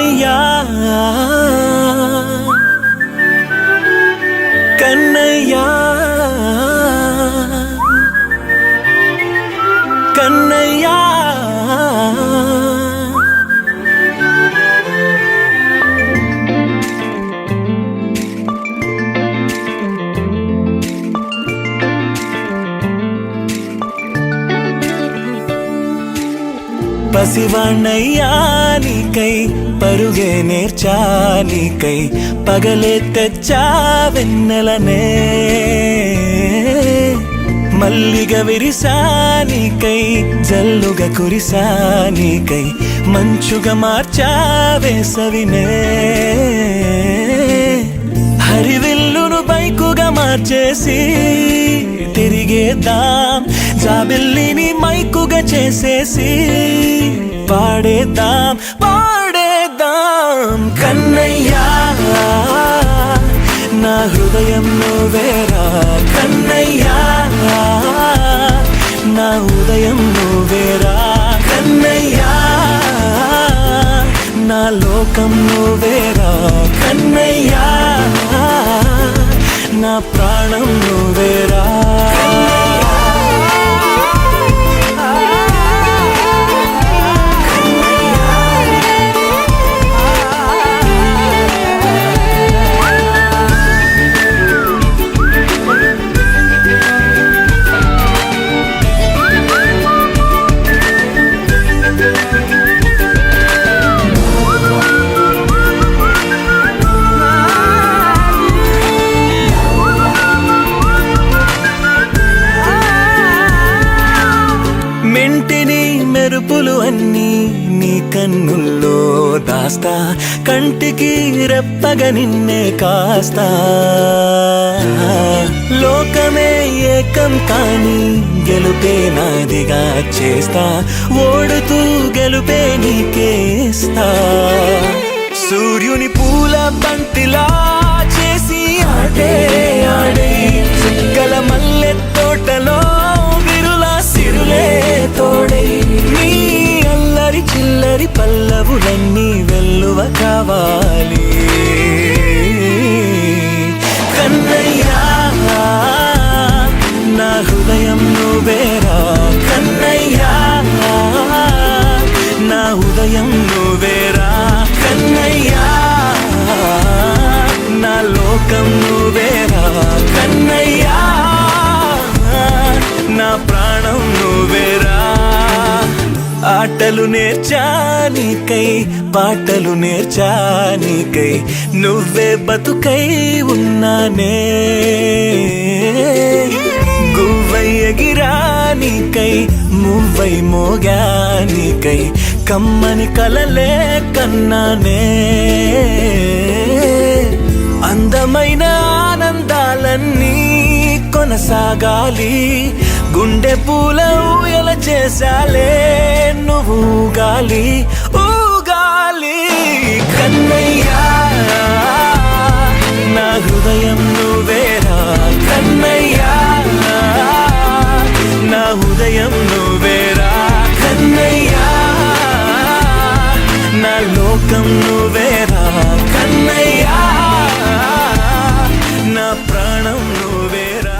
కన్నయ్యా కన్నయ్యా కన్నయ్యా పసివాణ్ణయ్యా నీకై పరుగే నేర్చానికై పగలే తెచ్చా వెన్నెలనే మల్లిగ విరిసానికై జల్లుగా కురిసానికై మంచుగా మార్చా వేసవినే హరివిల్లును బైకుగా మార్చేసి తిరిగేద్దాం జాబిల్లిని మైకుగా చేసేసి పాడేద్దాం పాడేద్దాం కన్నయ్యా నా హృదయం నువ్వేరా కన్నయ్యా నా ఉదయం నువ్వేరా కన్నయ్యా నా లోకం నువ్వేరా కన్నయ్యా నా ప్రాణం నువ్వేరా మెంటిని మెరుపులు అన్నీ నీ కన్నుల్లో దాస్తా కంటికి రెప్పగా నిన్నే కాస్తా లోకమే ఏకం కాని గెలుపే నాదిగా చేస్తా ఓడుతూ గెలుపే నీకేస్తా సూర్యుని పూల బంతిలా చేసి ఆడే ఆడే చుక్కల మల్లె తోటలో సిరులే తోడే నీ అల్లరి చిల్లరి పల్లవులన్నీ వెల్లువ కావాలి కన్నయ్యా నా హృదయం నువ్వేరా కన్నయ్యా నా ఉదయం నువ్వేరా కన్నయ్యా నా లోకం నువ్వేరా కన్నయ్యా నా ప్రాణం నువ్వేరా ఆటలు నేర్చానికై పాటలు నేర్చానికై నువ్వే బతుకై ఉన్నానే గువ్వై ఎగిరానికై మువ్వై మోగానికై కమ్మని కలలే కన్నానే అందమైన ఆనందాలన్నీ కొనసాగాలి గుండె పూల ఊయల చేసాలే నువ్వు ఊగాలి ఊగాలి కన్నయ్యా నా హృదయం నువ్వేరా కన్నయ్యా నా ఉదయం నువ్వేరా కన్నయ్యా నా లోకం నువ్వేరా కన్నయ్యా నా ప్రాణం నువ్వేరా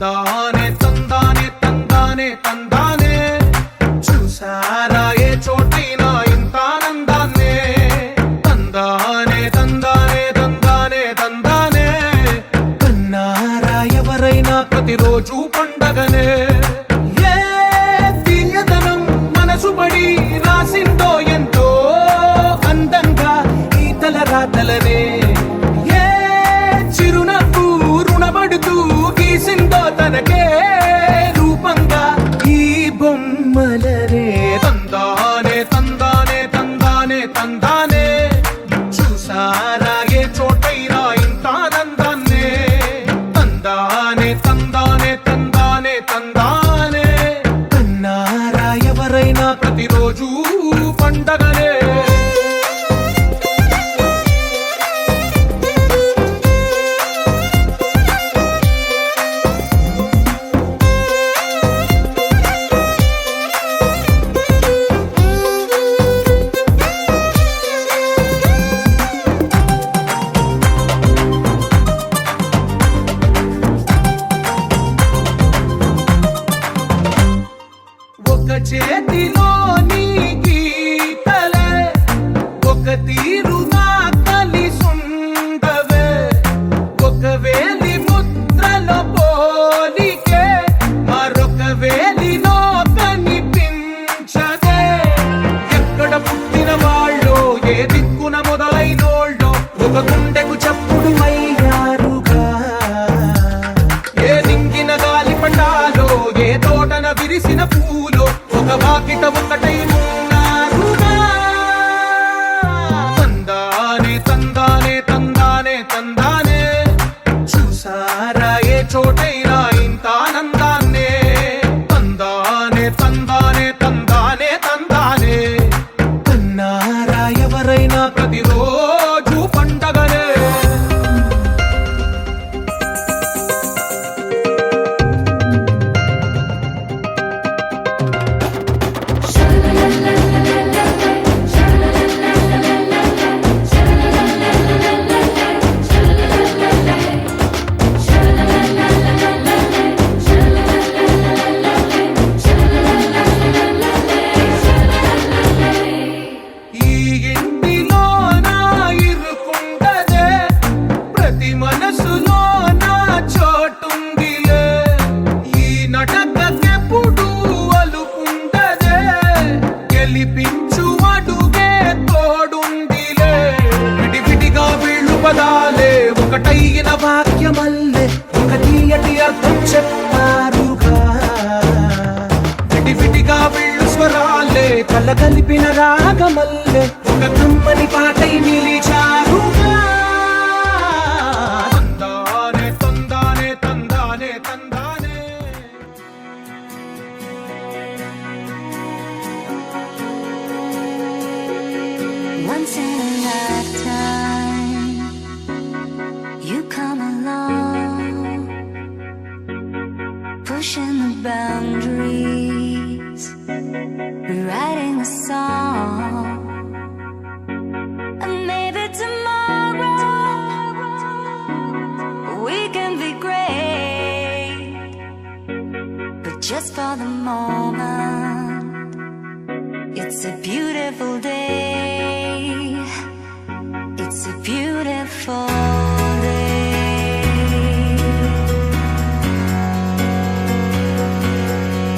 తందానే తందానే తందానే తందానే చూసారా ఏ చోటైనా ఇంత ఆనందాన్నే తందానే తందానే తందానే తందానే కన్నారా ఎవరైనా ప్రతిరోజు పండగనే ఏ తీయదనం మనసు పడి రాసిందో ఎంతో అందంగా ఈ తలరాతలనే ఏ చిరునవ్వు రుణపడుతూ గీసిందో తనకే రూపంగా ఈ బొమ్మలనే తందానే తందానే తందానే తందానే చూసారా ఏ చోటైనా ఇంత ఆనందాన్నే తందానే తందానే తందానే తందానే కన్నారా ఎవరైనా ప్రతిరోజు పండగనే ఒక చేతిలో నీ గీతలే ఒక తీరుగా కలిసుండవే ఒక వేలి ముద్రల పోలికే మరొక వేలిలో కనిపించదే ఎక్కడ పుట్టిన వాళ్ళో ఏ దిక్కున మొదలైనోళ్ళో ఒక గుండెకు చప్పుడు అయ్యారుగా ఏ నింగిన గాలి పటాలో ఏ తోటన విరిసిన పూలో ఒక వాకిట ఒకటై ఉన్నారుగా తందానే తందానే తందానే తందానే చూసారా ఏ చోటైనా ఇంత ఆనందాన్నే తందానే తందానే తందానే తందానే కన్నారా ఎవరైనా ప్రతిరోజు పండగనే ఈ ఇంటిలో నా ఇరుకుండదే ప్రతి మనసులో నా చోటుందిలే ఈ నటకెప్పుడు అలుకుండదే గెలిపించు అడుగే తోడుందిలే విడివిడిగా వీళ్ళు పదాలే ఒకటైన వాక్యమల్లే ఒక తీయటి అర్థం చెప్పారుగా విడివిడిగా వీళ్ళు స్వరాలే కల కలిపిన రాగమల్లే ఒక కమ్మని పాటై నిలిచారుగా తందానే తందానే తందానే తందానే Once in a lifetime, you come along, pushing the boundaries, writing a song. And maybe tomorrow we can be great, but just for the moment, it's a beautiful day. It's a beautiful day.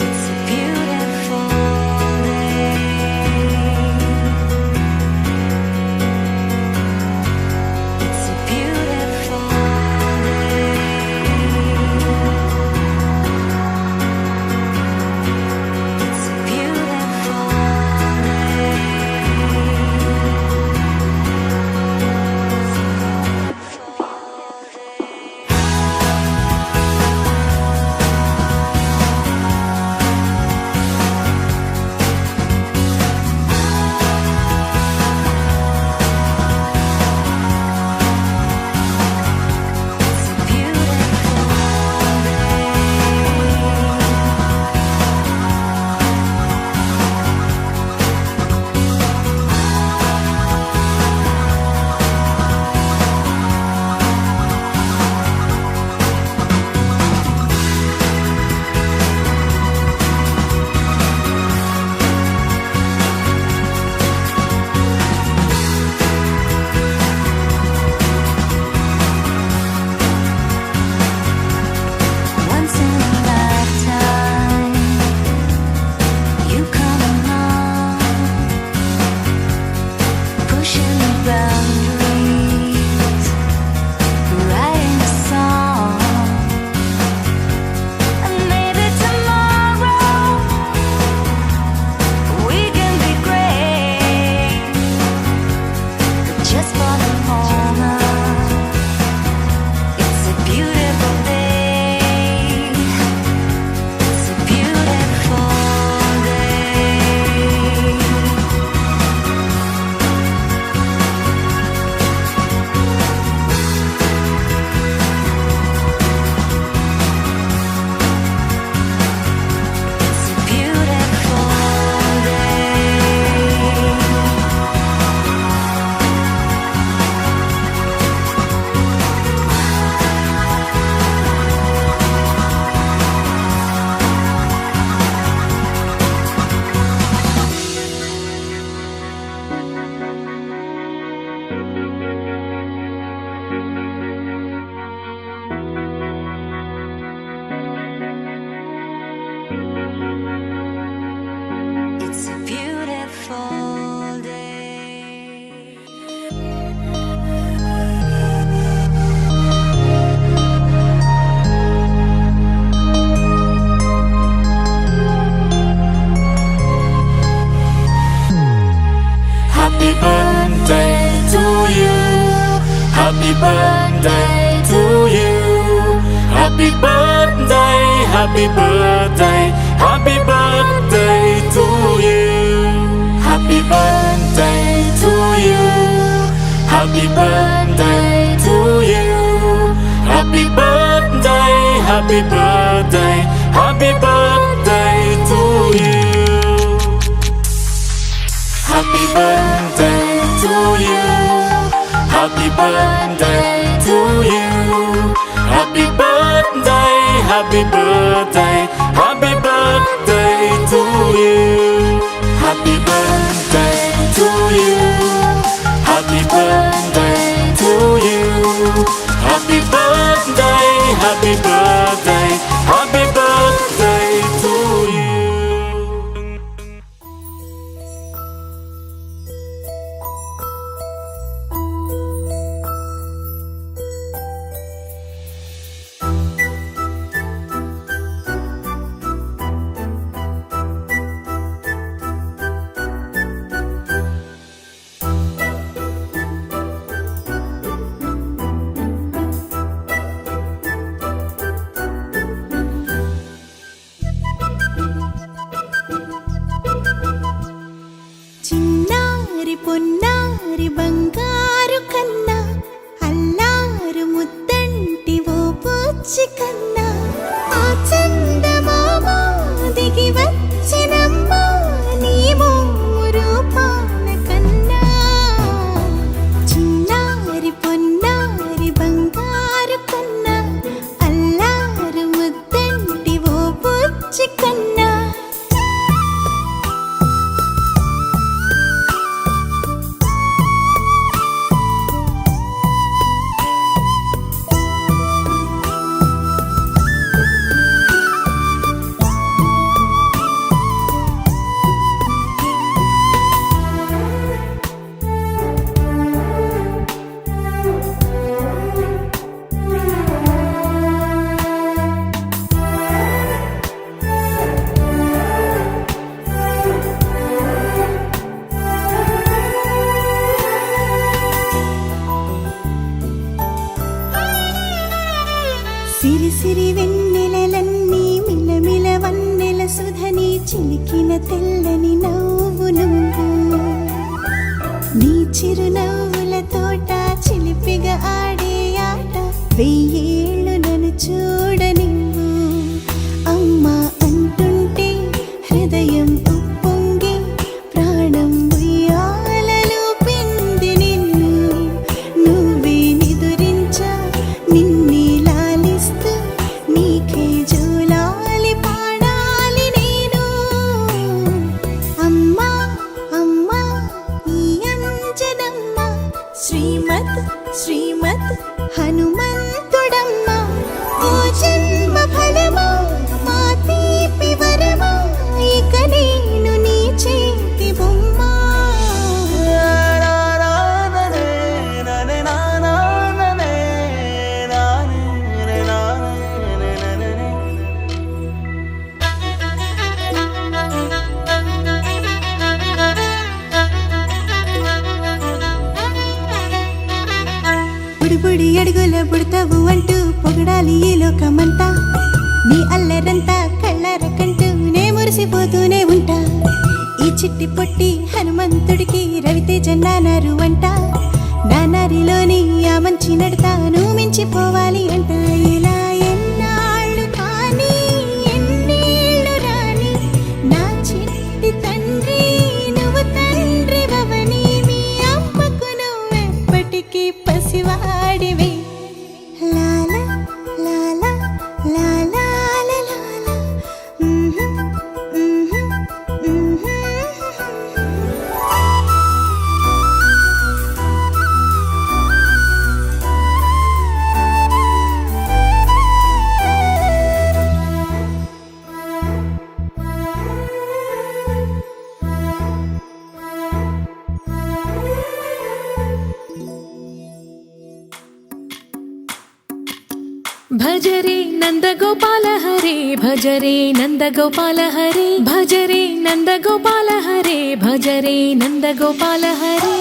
It's a beautiful day. It's a beautiful day. It's a beautiful day. Happy birthday to you. Happy birthday, happy birthday, happy birthday to you. Happy birthday to you. Happy birthday to you. Happy birthday, happy birthday, happy birthday to you. Happy birthday to you. Happy birthday to you. Happy birthday, happy birthday, happy birthday to you. Happy birthday to you. Happy birthday to you. Happy birthday, happy birthday, happy birthday to you. చిన్నారి పొన్నారి బంగారు కన్నా అల్లారు ముద్దంటి ఓ పూచి కన్నా ఆ చందమామ దిగి వచ్చినమ్మా నీ మోరు పాన కన్నా చిన్నారి పొన్నారి బంగారు కన్నా అల్లారు ముద్దంటి ఓ పూచి కన్నా సిరి సిరి వెన్నెలలన్నీ మిలమిల వన్నెల సుధని చిలికిన తెల్లని నవ్వు నువ్వు నీ చిరునవ్వుల తోట చిలిపిగా ఆడే ఆట వెయ్యేళ్ళు నన్ను చూడ నువ్వు అమ్మా అంటుంటే హృదయం ఉప్పొంగి ప్రాణం ఉయ్యాలలో పిండి నిన్ను నువ్వే నిదురించా నిన్నే లాలిస్తూ నీకే జోలాలి పాడాలి నేను అమ్మా అమ్మా ఈ అంజనమ్మ శ్రీమత్ శ్రీమత్ హనుమంతుడమ్మ ఓ జన్మ ఫలమా మా తీపి వరమా ఇక నేను నీ చేతి బొమ్మ బుడి అడుగుల బుడతావు అంటూ పొగడాలి ఈ లోకమంతా నీ అల్లరంతా కళ్ళార కంటూ నే మురిసిపోతూనే ఉంటా ఈ చిట్టి పొట్టి హనుమంతుడికి రవితేజ నానారు అంట నానారిలోని ఆ మంచి నడతాను మించిపోవాలి అంట ఇలా ఎన్నాళ్ళు కానీ ఎన్నేళ్ళు రాని నా చిట్టి తండ్రి నువ్వు తండ్రి భవని మీ అమ్మకు నువ్వెప్పటికీ పసివాడివి లాలా లాలా లాలా లాలా భజరే నందగోపాల హరే భజరే నందగోపాల హరే భజరే నందగోపాల హరే భజరే నందగోపాల హరే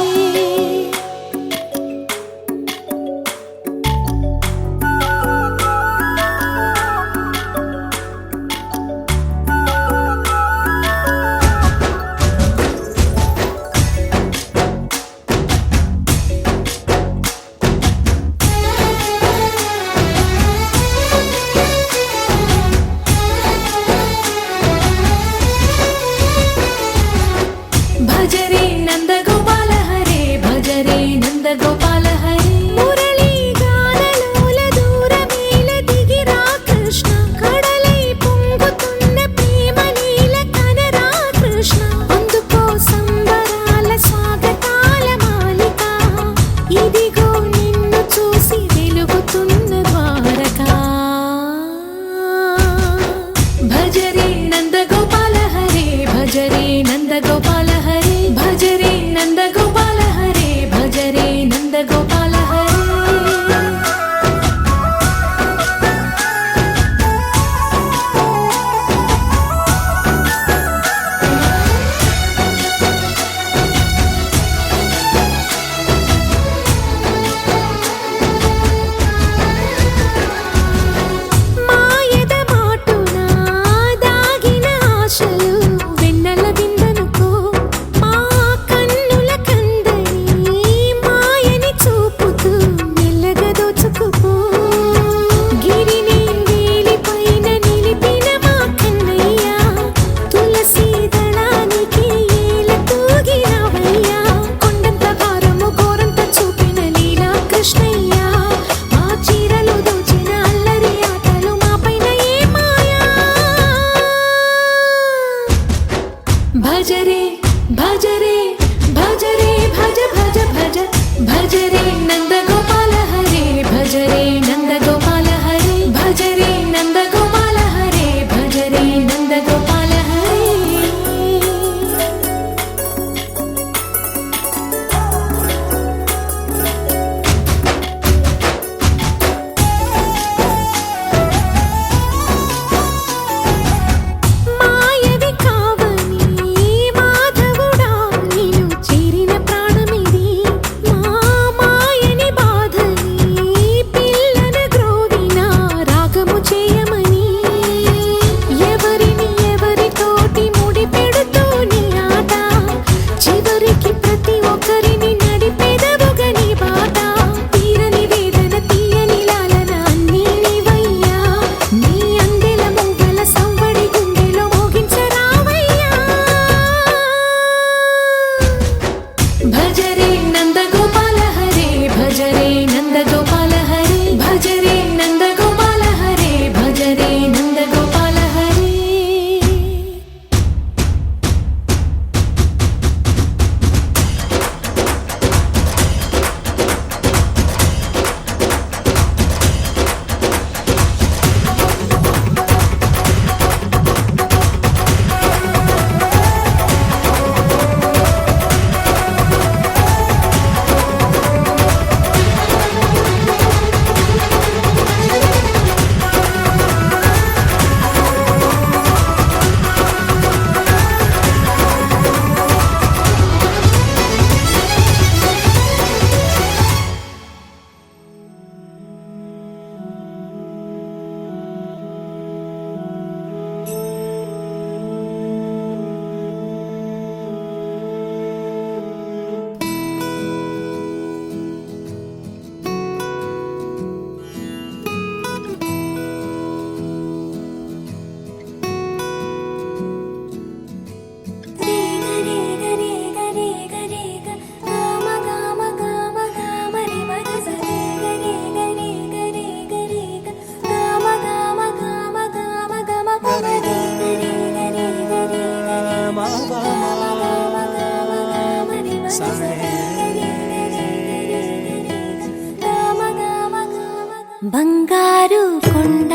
బంగారు కొండ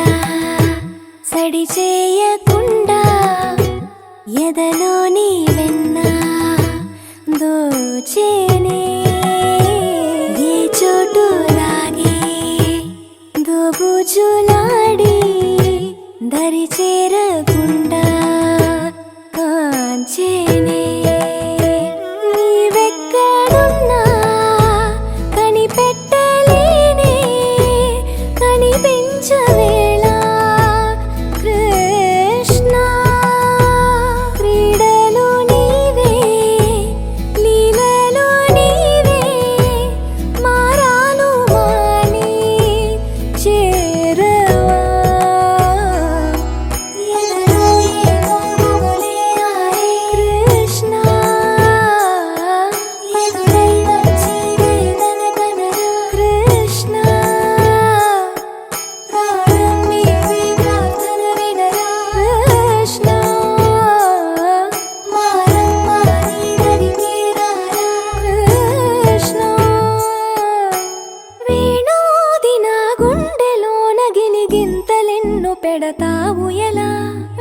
సడి చేయకుండా ఎదలోని వెన్న దోచేనే ఏ చోటు లాగే దోబుజులాడి దరి చేరకుండా కాంచేనే నీవెక్కడున్నా కనిపెట్టలేనే కనిపించవేళ కృష్ణ క్రీడలు నీవే లీలలు నీవే మారాను మాని చేరవా ఎదలో ఏమో మొగలే ఆరే కృష్ణ ఎదురై వచ్చి వేదన కనరా కృష్ణ ప్రాణం నీవే ప్రార్థన వినరా కృష్ణ మారమ్మ నీ దరికి రారా కృష్ణ వేణోది నా గుండెలోన గిలిగింతలెన్ను పెడతావు ఎలా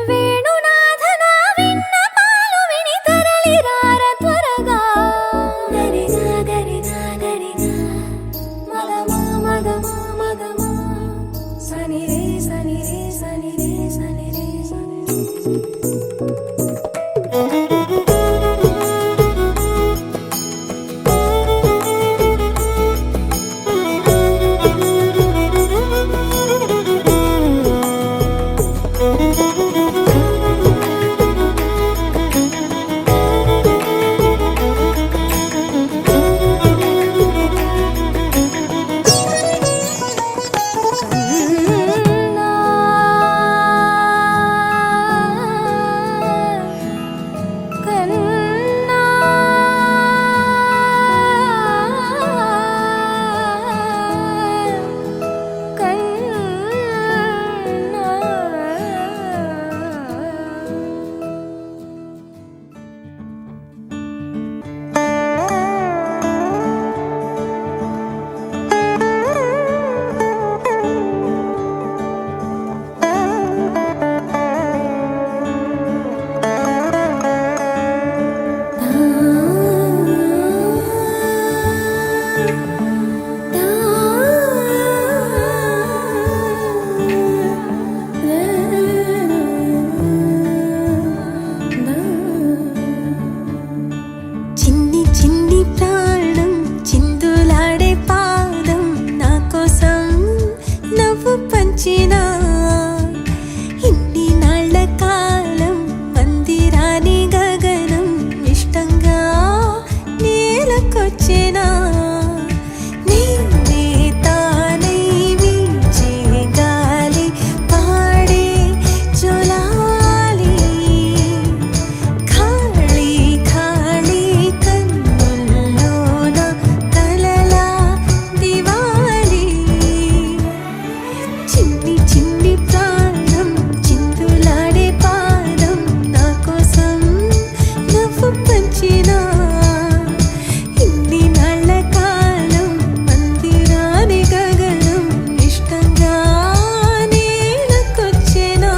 వేణునాథ నా విన్నపాలు విని తరలి రార త్వరగా గరిగా గరిగా గరిగా మగమా మగమా మగమా సని రే సని రే సని రే సని రే సని రే కన్నా కన్నా చిన్ని చిన్ని ప్రాణం చిందులాడే పాదం నా కోసం నవ్వు పంచినా ఇన్ని నాళ్ళ కాలం మందిరాని గగనం ఇష్టంగా నేలకొచ్చినా నేనే తానై వీచే గాలి పాడే జొలాలి ఖాళీ ఖాళీ కన్నుల్లోన కలలా దివాలి చిన్ని చిన్ని ప్రాణం చిందులాడే పాదం నా కోసం నవ్వు పంచినా ఇన్ని నాళ్ళ కాలం మందిరాని గగనం ఇష్టంగా నేలకొచ్చినా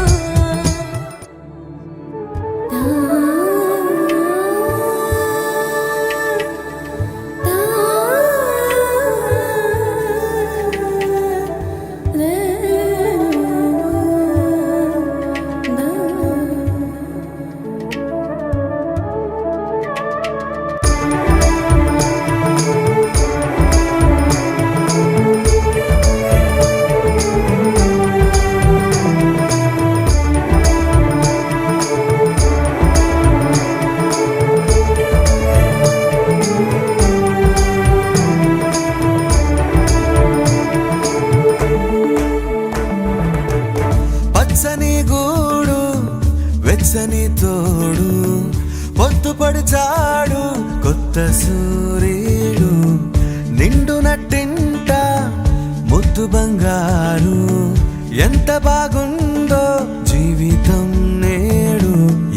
పచ్చని గూడు వెచ్చని తోడు పొద్దుపడి చాడు కొత్త సూర్యుడు నిండు నట్టింట ముద్దు బంగారు ఎంత బాగుందో జీవితం నేడు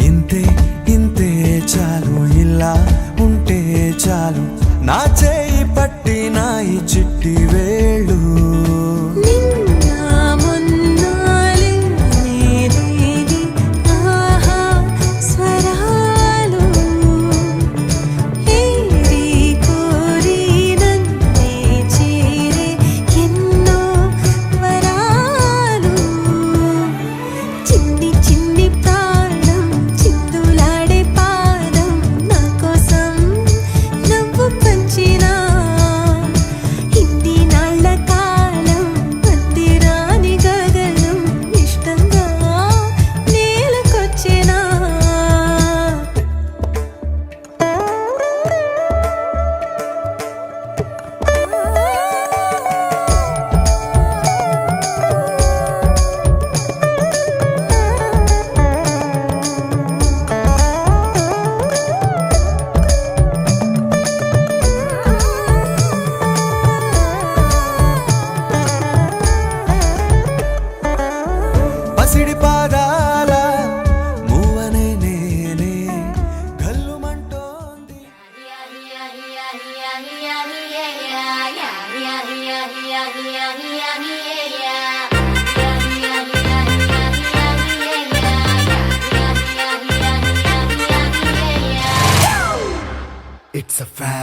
ఇంతే ఇంతే చాలు ఇలా ఉంటే చాలు నా చేయి పట్టి నా ఈ చిట్టి వేళ్ళు నిన్ను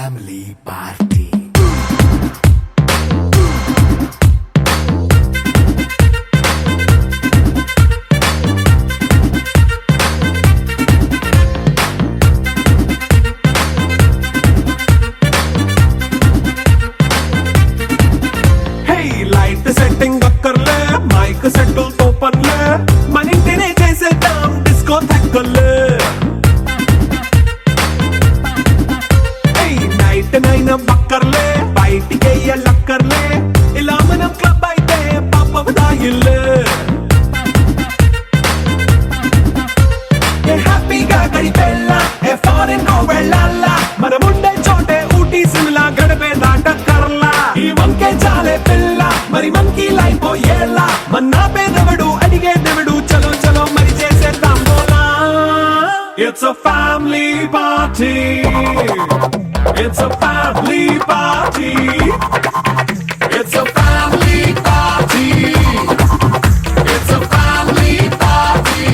ఫ్యామిలీ పార్టీ. లైట్ సెట్టింగ్ అక్కర్లే, మైక్ సెట్టులతో పనులే, మన ఇంటినే చేసేద్దాం డిస్కో థెక్కలే. నైట్ నైన్ బక్కర్లే, బయటికి లక్కర్లే, ఇలా మనం క్లబ్ అయితే పాపదాయిల్లే. హ్యాపీగా గడిపెళ్ళా, ఏ ఫారెన్ కో వెళ్ళాలా, మనముండే చోటే ఊటీ సిమ్లా గడిపే దాటక్కర్లా. ఈ వంకే చాలే పిల్ల, మరి మంకీ లైఫ్ ఏళ్ళ, మన్నా పేదవడు అడిగేదెవడు, చలో చలో మరి చేసేద్దాం బోలా. It's a family party. It's a family party. It's a family party. It's a family party.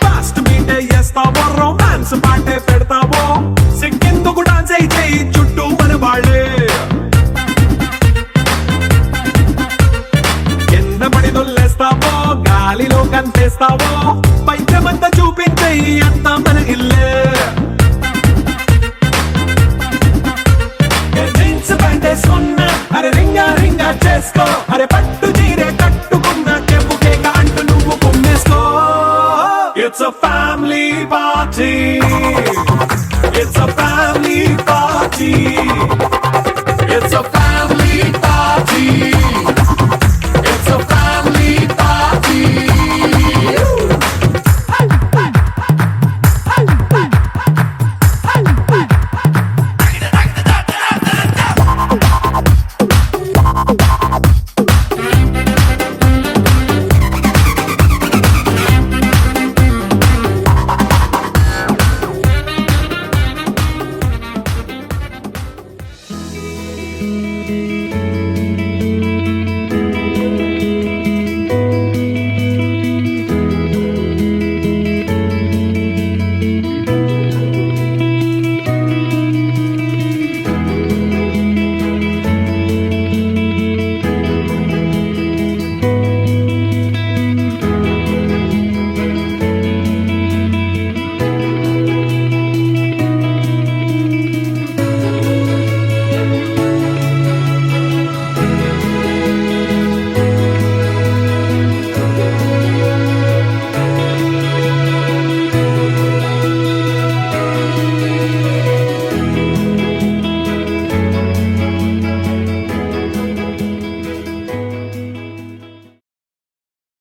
Fast మీటే చేస్తావో, రొమాన్స్ పాటే పెడతావో, సిగ్గెందుకు డాన్స్ అయి చేయి చుట్టూ మన వాళ్ళే. కింద పడి దొల్లేస్తావో, గాలిలో కంటేస్తావో, పైద్యమంతా చూపించేయి అంతా మన ఇల్లే. జీన్స్ ప్యాంట్ వేసుకున్నా, అరే రింగా రింగా చేసుకో, అరే పట్టు చీరే కట్టుకున్నా, చెవు కేక అంటూ నువ్వు కుమ్మేసుకో. It's a family party. It's a family party. It's a family